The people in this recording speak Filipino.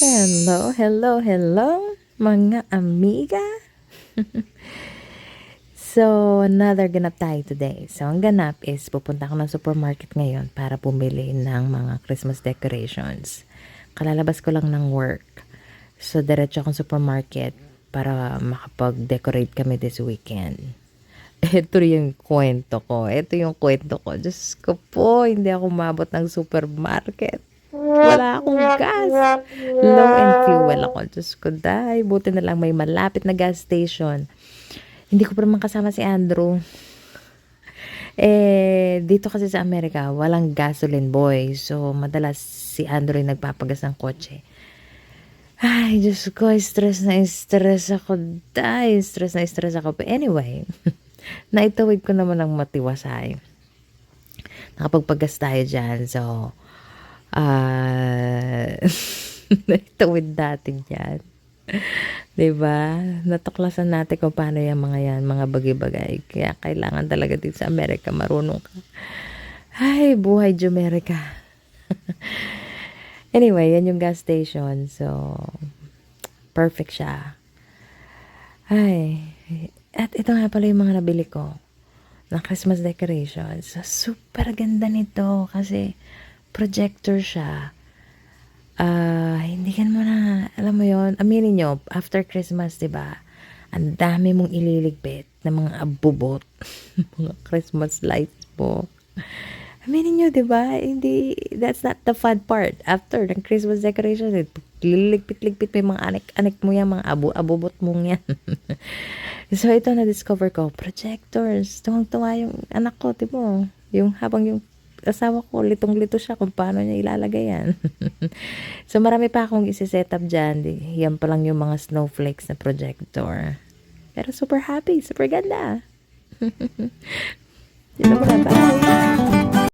Hello, hello, hello, mga amiga. So, another ganap tayo today. So, ang ganap is pupunta ako ng supermarket ngayon para bumili ng mga Christmas decorations. Kalalabas ko lang ng work. So, diretso akong supermarket para makapag-decorate kami this weekend. Ito yung kwento ko. Ito yung kwento ko. Diyos ko po, hindi ako mabot ng supermarket. Wala akong gas. Low and fuel ako. Diyos ko, dahil buti na lang may malapit na gas station. Hindi ko pa naman kasama si Andrew. Dito kasi sa Amerika, walang gasoline boy. So, madalas si Andrew yung nagpapagas ng kotse. Ay, Diyos ko, stress na stress ako. Dahil stress na stress ako. But anyway, naitawid ko naman ng matiwasay. Nakapagpagas tayo dyan. So, naitawid natin yan. Diba? Natuklasan natin kung paano yung mga yan, mga bagay-bagay. Kaya kailangan talaga din sa Amerika, marunong ka. Ay, buhay Jumerica. Anyway, yan yung gas station. So, perfect siya. Ay, at ito nga pala yung mga nabili ko na Christmas decorations. So, super ganda nito kasi projector siya. Hindi ka mo na, alam mo yon, aminin nyo, after Christmas, diba, ang dami mong ililigpit na mga abubot, mga Christmas lights mo. Aminin nyo, diba, hindi, that's not the fun part. After ng Christmas decoration, liligpit-ligpit mo yung mga anik-anik mo yan, mga abubot mong yan. So, ito na-discover ko, projectors. Tuwang-tuwa yung anak ko, diba, yung habang yung asawa ko, litong-lito siya kung paano niya ilalagay yan. So, marami pa akong isi-set up dyan. Yan pa lang yung mga snowflakes na projector. Pero super happy, super ganda. Dito ko na, bye!